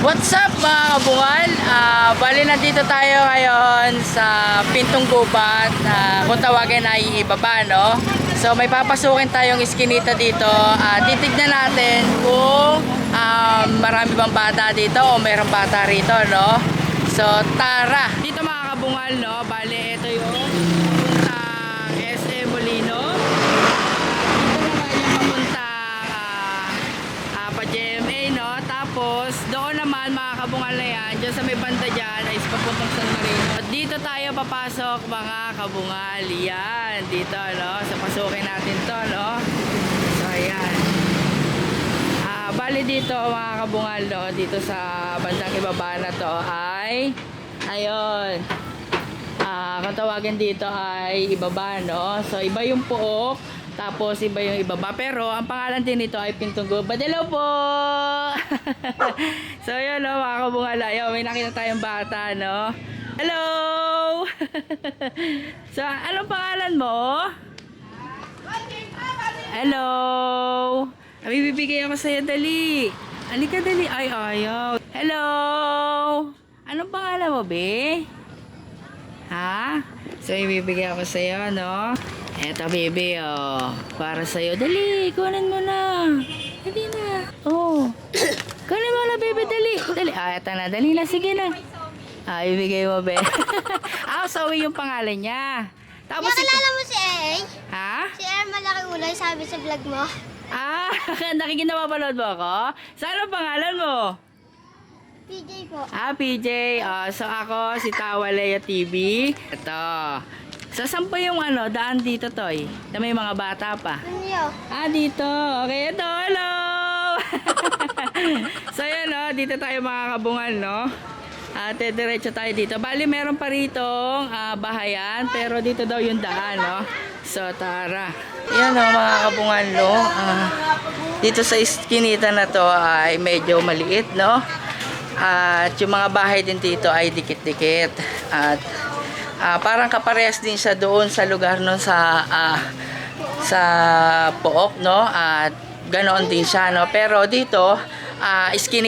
What's up mga kabungal? Bali nandito tayo ngayon sa Pintong Gubat, kung tawagin ay ibaba, no? So may papasukin tayong iskinita dito. Titignan natin kung marami bang bata dito o mayroong bata rito, no? So tara! Dito mga kabungal, no? Bali ito yung papuntang SM Molino. Dito naman yung papuntang pa-GMA, no? Tapos doon naman mga kabungal na yan, dyan sa may banda dyan ay papuntang San Marino. Dito tayo papasok mga kabungal. Yan, dito, no? So pasukin natin to, no? So ayan. Bali dito mga kabungal, no? Dito sa bandang ibaba na to ay ayun. Kung tawagin dito ay ibaba, no? So iba yung puok, tapos iba yung ibaba. Pero ang pangalan din nito ay Pintong Gubat. Hello po! So yun, no, mga kabungal. Ayun, may nakita tayong bata, no? Hello! So anong pangalan mo? Hello! Bibigay ako sa'yo, dali. Halika, dali. Ay, ayaw. Hello! Anong pangalan mo, be? Ha? So, ibibigay ako sa'yo, no? Eto, baby, oh. Para sa'yo. Dali, kunin mo na. Dali na. Oh. Kunin mo na, baby, dali. Dali. Eto na. Dali na. Sige na. Ibigay mo, be. Sawi yung pangalan niya. Tapos, Nakalala mo si A? ha? Si A malaki ulay, sabi sa vlog mo. Nakikinapapanood mo ako? Saan ang pangalan mo? PJ po. PJ. So ako, si Tawalea TV. Ito. So, saan pa yung daan dito, Toy? Na may mga bata pa. Ano yun? Dito. Okay, ito. Hello! So, yan, no? Dito tayo mga kabungal, no? Diretso tayo dito. Bali, meron pa ritong bahayan, pero dito daw yung daan, no? So, tara. Yan, no, mga kabungal, no? Dito sa iskinita na to ay medyo maliit, no? At yung mga bahay din dito ay dikit-dikit. At parang kaparehas din siya doon sa lugar no sa Pook, no? At ganoon din siya, no? Pero dito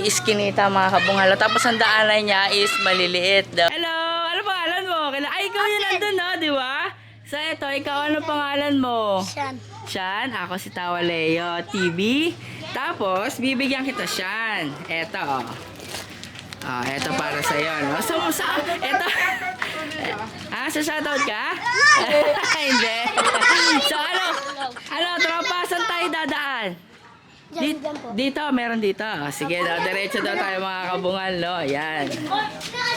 iskinita mga kabungal. Tapos ang daanan niya is maliliit. Hello! Ano pangalan mo? Ay, ikaw yun nandun, no? Di ba? So, eto, ikaw ano pangalan mo? Sian. Shan, ako si Tawaleo TV. Tapos, bibigyan kita, Shan. Eto, eto para sa'yo, no? So, eto. Sa shoutout ka? Hindi. So, ano, tropa, saan tayo dadaan? Diyan po. Dito, meron dito. Sige, diretso daw tayo mga kabungal, no? Ayan.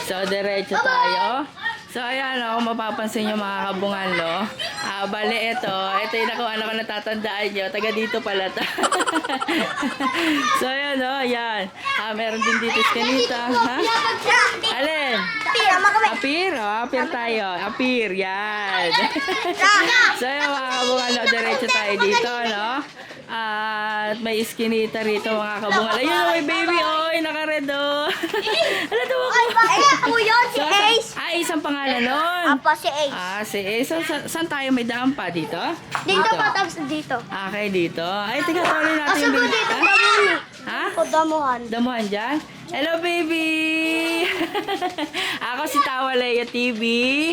So, diretso tayo. So, ayan, kung mapapansin nyo mga kabungal, no? Bali, ito yung ano ko natatandaan nyo. Taga dito pala to. So, ayan, no? Ayan. Meron din dito iskanita. Ha? Alin? Apir? Apir tayo. Apir, yan. So, ayan, mga kabungal, no? Diretso tayo dito, no? At may iskinita rito mga kabungal. Ayun, may baby, oy, naka-red, oh. Ano daw ako? Po yun, si Ace. Isang pangalan nun. Apo, si Ace. Si Ace. Saan tayo may daan pa? Dito? Dito po, tapos dito. Okay, dito. Ay, tingnan tuloy natin Kasi yung po baby. dito, Ha? damuhan. Ha? Po, damuhan. Damuhan dyan? Hello, baby! Ako si Tawalea TV.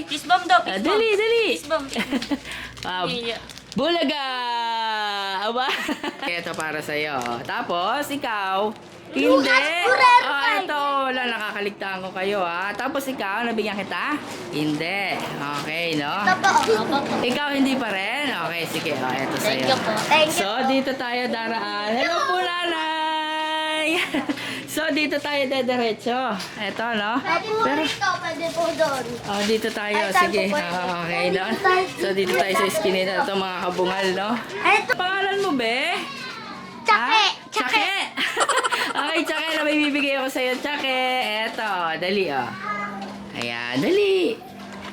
Fistbomb daw, fistbomb. Dali. Fistbomb. Bulaga! Aba? Ito para sa'yo. Tapos, ikaw, hindi. Ito, wala, nakakaligtaan ko kayo, ha. Tapos ikaw, nabigyan kita? Hindi. Okay, no? Ikaw, hindi pa rin? Okay, sige. Ito Thank sa'yo. you po. Thank you. So, dito tayo daraan. Hello po, nanay! So, dito tayo dediretso. Ito, no? Pero, Dito, pwede po doon. dito tayo. Ay, saan Sige. po pwede? Okay, no? So, dito tayo sa iskinita. Ito, mga kabungal, no? Eto, Pangalan mo, be? Tsake. Tsake. Okay, Tsake, na may bibigay ako sa'yo, Tsake. Eto, dali, oh. Ayan, dali.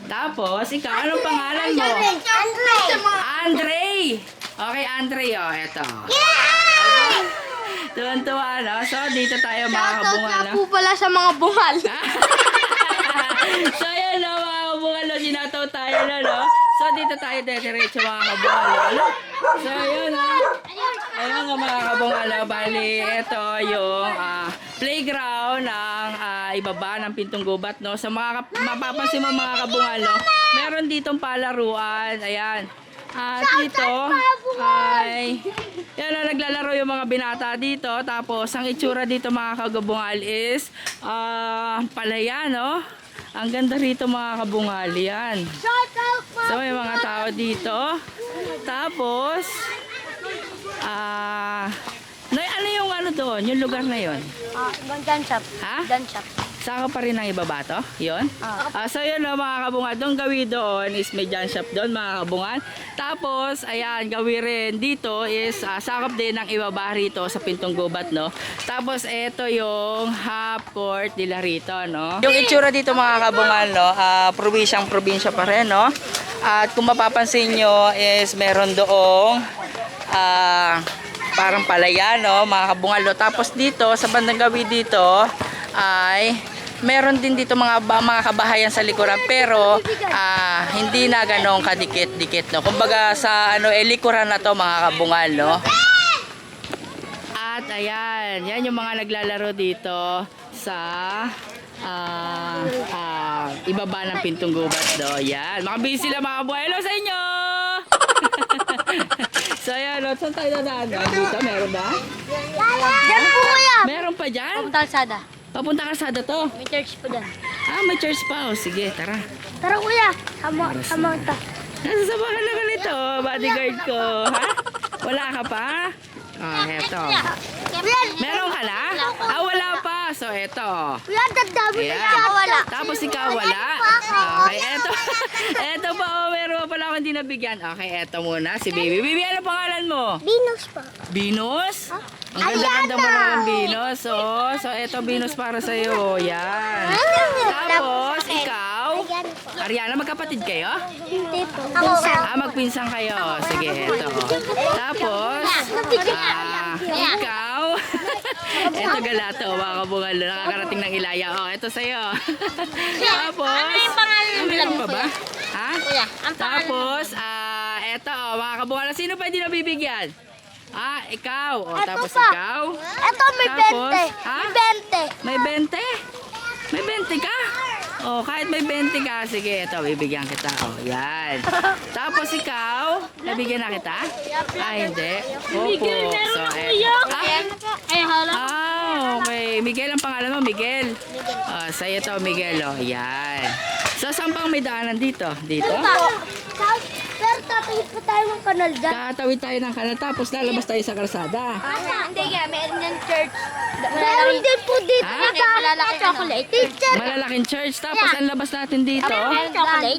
Tapos, ikaw, anong pangalan mo? Andre. Andre. Okay, Andre, oh. Eto. Tuwan-tuwa, no? So, dito tayo, mga kabungal, no? po pala sa mga bungal. So, yan, no, mga kabungal, no? Sinataw tayo, no? So, dito tayo diretso, mga kabungal, no? So, yun, no? Ayun nga mga kabungal, bali, ito yung playground ng ibaba ng Pintong Gubat, no? Sa mapapansin mo mga kabungal, no? Meron ditong palaruan. Ayan. At dito ay yan na naglalaro yung mga binata dito. Tapos ang itsura dito mga kabungal is palaya, no? Ang ganda rito mga kabungal. Yan. So may mga tao dito. Tapos ano yung ano doon? Yung lugar na yon? Gun shop. Ha? Gun shop. Saka pa rin ang ibaba to? Yun? So yun mga kabungal. Doon gawi doon is may dyan shop doon mga kabungal. Tapos, ayan, gawi rin dito is sakop din ng ibaba rito sa Pintong Gubat, no? Tapos, eto yung half court nila rito, no? Yung itsura dito mga kabungal, no? Probinsya pa rin, no? At kung mapapansin nyo is meron doong parang palaya, no? Mga kabungal, no? Tapos dito, sa bandang gawi dito ay meron din dito mga kabahayan sa likuran pero hindi na ganong kadikit-dikit, no. Kumbaga sa likuran na to mga kabungal, no. At ayan, yan yung mga naglalaro dito sa ibaba ng Pintong Gubat, no. Yan, makabisi sila mga kabungal. Hello sa inyo. So ayan, no, saan tayo dadaan? Dito, meron ba? Diyan po kuya. Meron pa dyan? Papunta kalsada. Papunta kalsada to. May church po dyan. May church pa. O, sige, tara. Tara kuya. Sama ta. Nasasamahan na ka nito, bodyguard ko. Ha? Wala ka pa? Eto. Meron ka na? Wala pa. So, eto. Kuya, dadami na Ayan. siya. Wala. Tapos ikaw wala? Okay, eto. Eto pa, meron pa pala akong hindi nabigyan. Okay, eto muna. Si Baby. Baby, ano pangalan mo? Venus pa. Venus? Ang ganda-ganda mo naman, Venus. So eto Venus para sa'yo. Yan. Tapos, ikaw? Ariana, magkapatid kayo? Hindi po. Ako. Magpinsan kayo. Sige, eto. Tapos, ikaw? Eto galato, mga kabungal. Nakakarating ng Ilaya. Eto sa'yo. Tapos, Ano yung pangalan ng meron vlog pa mo, ba? kuya? Ha? Kuya, ang pangalan Tapos, eto, mga kabungal. Sino pa hindi nabibigyan? Ikaw. Tapos pa. ikaw. Ito may Tapos, 20. ha? May 20. May 20? May 20 ka? Kahit may 20 ka, sige, ito, bibigyan kita. Yan. Tapos ikaw, nabigyan na kita? Hindi. Opo. So, Ay, hala. okay. Miguel ang pangalan mo, Miguel. Sa'yo to, Miguel. Yan. So, saan pang may daanan dito? Dito? Pero tatawid pa tayo ng kanal dyan. Tatawid tayo ng kanal, tapos lalabas tayo sa kalsada. Hindi nga, meron yung church. Meron din po dito. Ha? Malalaki chocolate. Teacher. Malalaking church, tapos ang labas natin dito. Chocolate.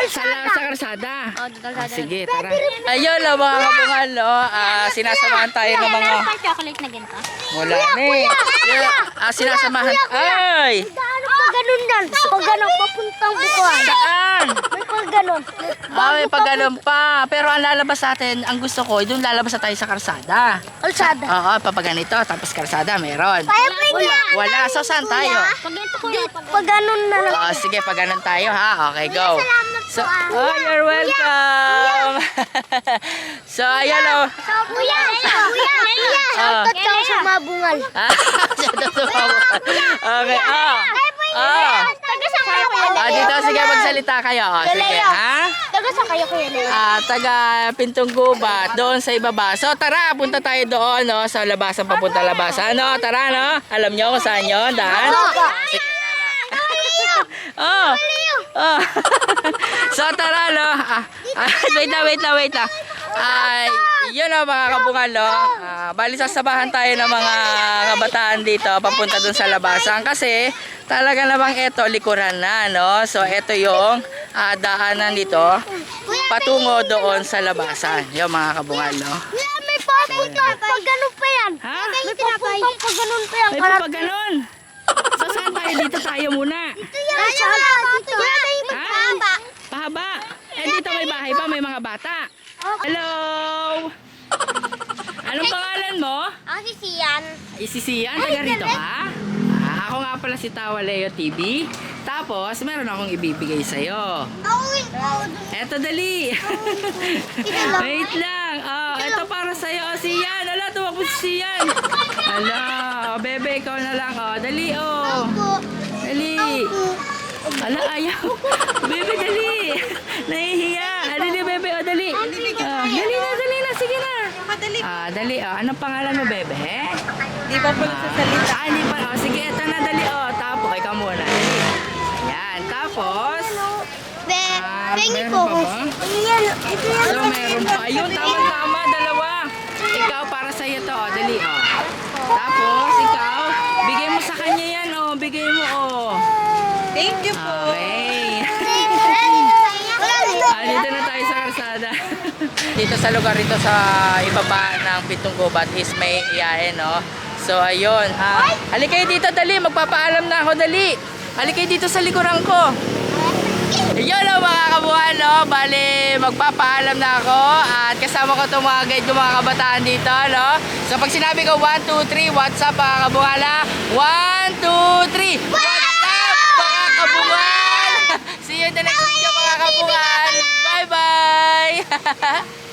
Sa kalsada. kalsada. Sige, tara. Ayun, mga kabungal, no? Sinasamahan tayo ng mga... Meron pa chocolate na ganito. Wala na eh. Sinasamahan... Ay! Ano pa ganun yan? Pag ganun, papuntang bukuan. Saan? May pag ganun. May paggalon pa. Pero ang lalabas natin, ang gusto ko, doon lalabas na tayo sa kalsada. Kalsada. Oo, papaganito, tapos kalsada, meron. Wala. So, saan tayo? Pag ganito kuya. Pag ganun na lang. Sige, pag ganun tayo, ha? Okay, go. So, you're welcome. So, ayan, o. Kuya. Shoutout ka sa mga bungal. Okay, Taga saan kayo kuya? dito, sige, magsalita kayo. Sige, ha? Taga saan kayo kuya? Taga Pintong Gubat, doon sa ibaba. So, tara, punta tayo doon, no? Sa labasan, papunta labasan. No? Tara, no? Alam nyo kung saan yun, daan? Sige, tara. So, tara, no? Wait lang. Yun o, mga kabungal, no? Bali, sasabahan tayo ng mga kabataan dito, papunta dun sa labasan. Kasi, talaga namang eto, likuran na, no? So, eto yung daanan dito, patungo doon sa labasan. Yung mga kabungal, no? Kuya, may papuntang pag ganun pa yan. Ha? May papuntang pag ganun pa yan. May pa ganun. So, saan tayo? Dito tayo muna. Ha? Pahaba. Dito may bahay pa, may mga bata. Hello! Anong pangalan mo? Ang sisiyan. Isisiyan, taga rito ka? Ako nga pala si Tawa Leo TV. Tapos, meron akong ibibigay sa'yo. Eto, dali. Wait lang. Ito para sa'yo. Siyan. Ala, tumakbo si Siyan. Ala, bebe, ikaw na lang. Oh, dali, oh. Opo. Dali. Ala, ayaw. Bebe, dali. Nahihiya. Dali, bebe, oh, dali. Dali na, sige na. Madali. Dali, oh. Anong pangalan mo, bebe? Di ba po nagsasalita? Hindi pa. Oh, sige, eto na, dali, oh. Tapos, ikaw muna. Dali. Yan, tapos. Pengi meron po. pa ba? Yan. Ito yan. So, meron pa. Ayun, tama, dalawa. Ikaw, para sa'yo to, oh. Dali, oh. Tapos, ikaw, bigay mo sa kanya yan, oh. Bigay mo, oh. Thank you po. Okay. Wala Dito na tayo sa karsada. Dito sa lugar ito sa ibaba ng Pintong Gubat is may iyahe, no? So, ayun. Halika kayo dito, dali. Magpapaalam na ako, dali. Halika kayo dito sa likuran ko. Yun o mga kabuhan, no? Bali, magpapaalam na ako at kasama ko itong mga guide ng mga kabataan dito, no? So pag sinabi ko 1, 2, 3, what's up mga kabuhan, ha? 1, 2, 3, what's up mga kabuhan? See you in the next video mga kabuhan. Bye-bye!